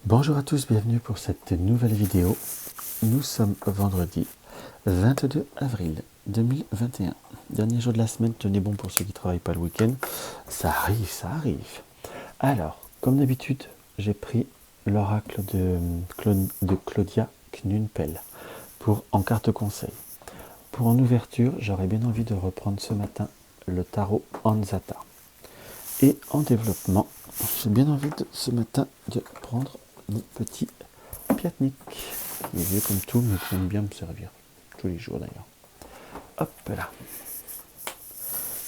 Bonjour à tous, bienvenue pour cette nouvelle vidéo. Nous sommes vendredi 22 avril 2021. Dernier jour de la semaine, tenez bon pour ceux qui ne travaillent pas le week-end. Ça arrive, ça arrive. Alors, comme d'habitude, j'ai pris l'oracle de Claudia Knunpel en carte conseil. Pour en ouverture, j'aurais bien envie de reprendre ce matin le tarot Anzata. Et en développement, j'ai bien envie ce matin de prendre mon petit Piatnik. Il est vieux comme tout, mais qui aime bien me servir. Tous les jours d'ailleurs. Hop là.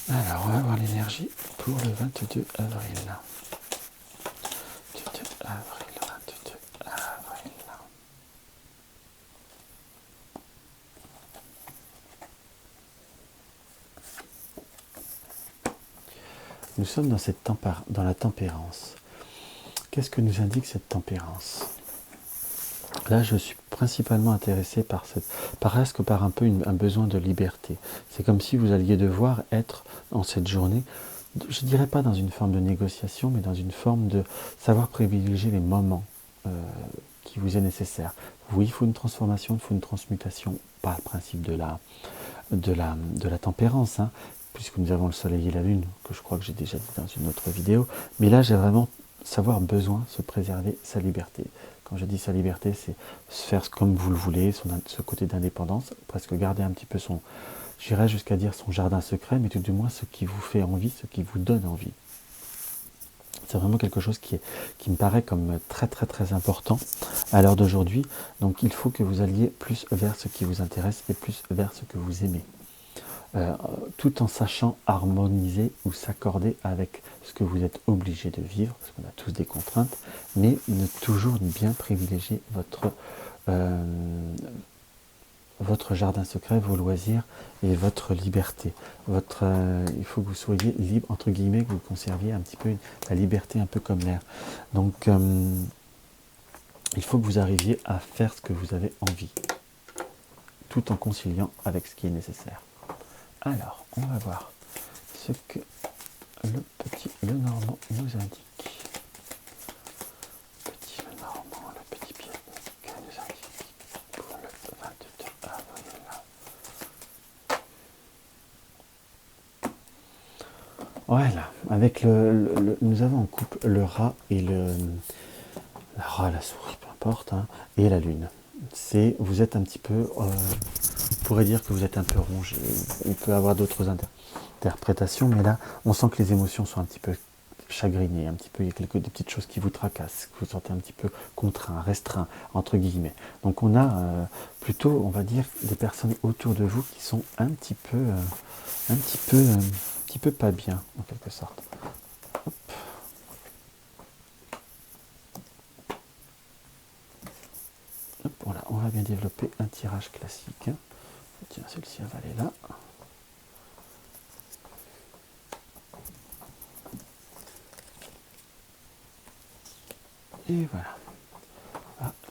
Alors, on va voir l'énergie pour le 22 avril. 22 avril, 22 avril. Nous sommes dans la tempérance. Qu'est-ce que nous indique cette tempérance? Là, je suis principalement intéressé par un peu un besoin de liberté. C'est comme si vous alliez devoir être dans cette journée, je ne dirais pas dans une forme de négociation, mais dans une forme de savoir privilégier les moments qui vous est nécessaire. Oui, il faut une transformation, il faut une transmutation, par le principe de la tempérance, hein, puisque nous avons le soleil et la lune, que je crois que j'ai déjà dit dans une autre vidéo. Mais là, j'ai vraiment besoin, se préserver sa liberté. Quand je dis sa liberté, c'est se faire comme vous le voulez, ce côté d'indépendance, presque garder un petit peu j'irais jusqu'à dire son jardin secret, mais tout du moins ce qui vous fait envie, ce qui vous donne envie. C'est vraiment quelque chose qui me paraît comme très très très important à l'heure d'aujourd'hui. Donc il faut que vous alliez plus vers ce qui vous intéresse et plus vers ce que vous aimez. Tout en sachant harmoniser ou s'accorder avec ce que vous êtes obligé de vivre, parce qu'on a tous des contraintes, mais toujours bien privilégier votre jardin secret, vos loisirs et votre liberté. Il faut que vous soyez libre, entre guillemets, que vous conserviez un petit peu la liberté un peu comme l'air. Donc il faut que vous arriviez à faire ce que vous avez envie, tout en conciliant avec ce qui est nécessaire. Alors, on va voir ce que le Normand nous indique. Le petit Piatnik nous indique pour le 22 avril. Voilà, avec nous avons en couple le rat et la souris, peu importe, hein, et la lune. Vous êtes un petit peu, on pourrait dire que vous êtes un peu rongé. On peut avoir d'autres interprétations, mais là, on sent que les émotions sont un petit peu chagrinées, il y a des petites choses qui vous tracassent, que vous sentez un petit peu contraint, restreint, entre guillemets. Donc on a plutôt, on va dire, des personnes autour de vous qui sont un petit peu pas bien, en quelque sorte. Hop. Hop, voilà, on va bien développer un tirage classique. Tiens, celle-ci va aller là. Et voilà.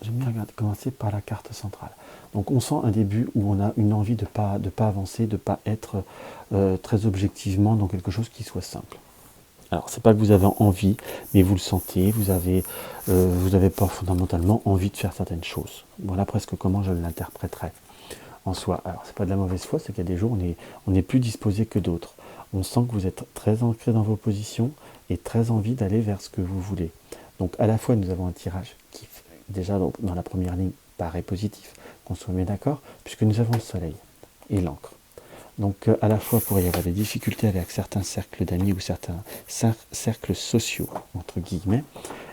J'aime bien commencer par la carte centrale. Donc on sent un début où on a une envie de pas avancer, de ne pas être très objectivement dans quelque chose qui soit simple. Alors c'est pas que vous avez envie, mais vous le sentez, vous avez pas fondamentalement envie de faire certaines choses. Voilà presque comment je l'interpréterais en soi. Alors c'est pas de la mauvaise foi, c'est qu'il y a des jours on est plus disposé que d'autres. On sent que vous êtes très ancré dans vos positions et très envie d'aller vers ce que vous voulez. Donc à la fois nous avons un tirage qui déjà dans la première ligne paraît positif, qu'on soit bien d'accord, puisque nous avons le soleil et l'encre. Donc à la fois pour y avoir des difficultés avec certains cercles d'amis ou certains cercles sociaux, entre guillemets,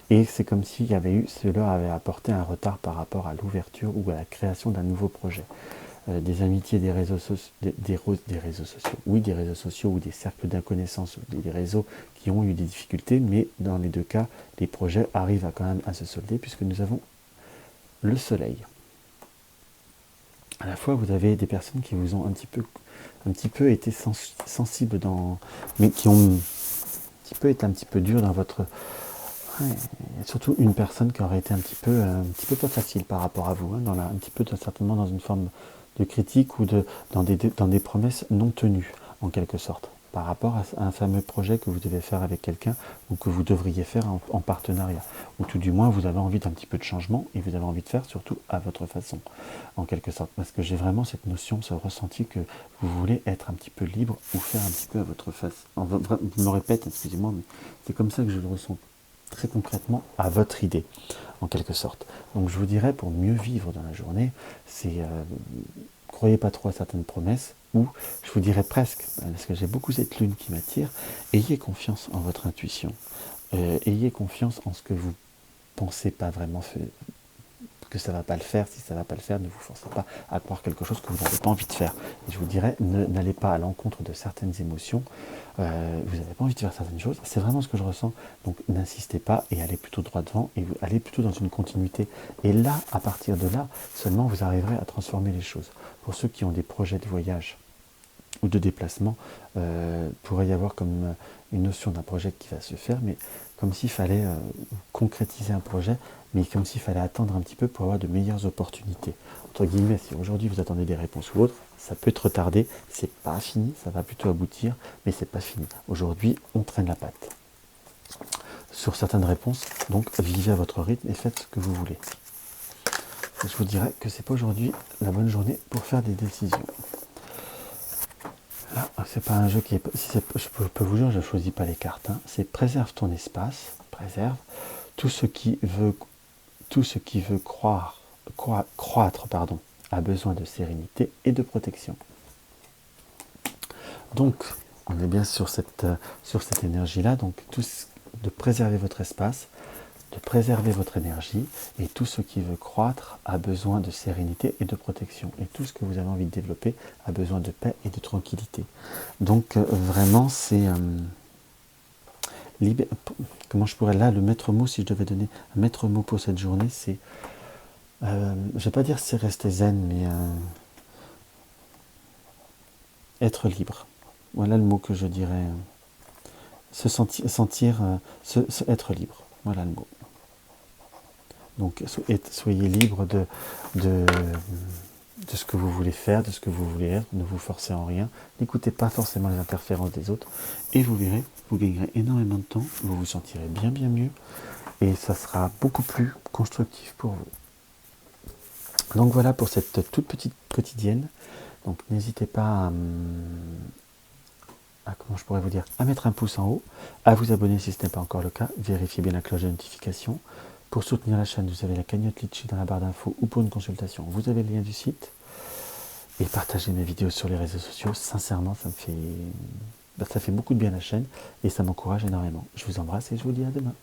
et c'est comme s'il y avait eu, cela avait apporté un retard par rapport à l'ouverture ou à la création d'un nouveau projet. Des amitiés, des réseaux sociaux, des réseaux sociaux ou des cercles d'inconnaissance ou des réseaux qui ont eu des difficultés, mais dans les deux cas, les projets arrivent quand même à se solder puisque nous avons le soleil. À la fois, vous avez des personnes qui vous ont un petit peu été sensibles mais qui ont un petit peu été un petit peu dures dans votre... Ouais, surtout une personne qui aurait été un petit peu pas facile par rapport à vous, hein, un petit peu certainement dans une forme de critique ou dans des promesses non tenues, en quelque sorte. par rapport à un fameux projet que vous devez faire avec quelqu'un ou que vous devriez faire en partenariat. Ou tout du moins, vous avez envie d'un petit peu de changement et vous avez envie de faire surtout à votre façon, en quelque sorte. Parce que j'ai vraiment cette notion, ce ressenti que vous voulez être un petit peu libre ou faire un petit peu à votre face. Je me répète, excusez-moi, mais c'est comme ça que je le ressens très concrètement à votre idée, en quelque sorte. Donc je vous dirais, pour mieux vivre dans la journée, c'est croyez pas trop à certaines promesses, ou je vous dirais presque, parce que j'ai beaucoup cette lune qui m'attire, ayez confiance en votre intuition, ayez confiance en ce que vous pensez pas vraiment que ça va pas le faire. Si ça va pas le faire, ne vous forcez pas à croire quelque chose que vous n'avez pas envie de faire. Et je vous dirais, n'allez pas à l'encontre de certaines émotions. Vous n'avez pas envie de faire certaines choses. C'est vraiment ce que je ressens. Donc n'insistez pas et allez plutôt droit devant et allez plutôt dans une continuité. Et là, à partir de là, seulement vous arriverez à transformer les choses. Pour ceux qui ont des projets de voyage ou de déplacement, pourrait y avoir comme une notion d'un projet qui va se faire, mais comme s'il fallait concrétiser un projet, mais comme s'il fallait attendre un petit peu pour avoir de meilleures opportunités. Entre guillemets, si aujourd'hui vous attendez des réponses ou autres, ça peut être retardé, c'est pas fini, ça va plutôt aboutir, mais c'est pas fini. Aujourd'hui, on traîne la patte. Sur certaines réponses, donc vivez à votre rythme et faites ce que vous voulez. Je vous dirais que c'est pas aujourd'hui la bonne journée pour faire des décisions. Là, c'est pas un jeu qui est... je peux vous dire, je ne choisis pas les cartes. Hein. C'est préserve ton espace, préserve tout ce qui veut croître, a besoin de sérénité et de protection. Donc, on est bien sur cette énergie-là, donc de préserver votre espace, de préserver votre énergie, et tout ce qui veut croître a besoin de sérénité et de protection. Et tout ce que vous avez envie de développer a besoin de paix et de tranquillité. Donc, vraiment, c'est... comment je pourrais... Là, le maître mot, si je devais donner un maître mot pour cette journée, c'est... je ne vais pas dire c'est rester zen, mais être libre. Voilà le mot que je dirais. Être libre. Voilà le mot. Donc soyez libre de ce que vous voulez faire, de ce que vous voulez être, ne vous forcez en rien, n'écoutez pas forcément les interférences des autres, et vous verrez, vous gagnerez énormément de temps, vous vous sentirez bien mieux, et ça sera beaucoup plus constructif pour vous. Donc voilà pour cette toute petite quotidienne. Donc n'hésitez pas comment je pourrais vous dire, à mettre un pouce en haut, à vous abonner si ce n'est pas encore le cas, vérifiez bien la cloche de notification. Pour soutenir la chaîne, vous avez la cagnotte Litchi dans la barre d'infos ou pour une consultation, vous avez le lien du site. Et partagez mes vidéos sur les réseaux sociaux, sincèrement, ça fait beaucoup de bien à la chaîne et ça m'encourage énormément. Je vous embrasse et je vous dis à demain.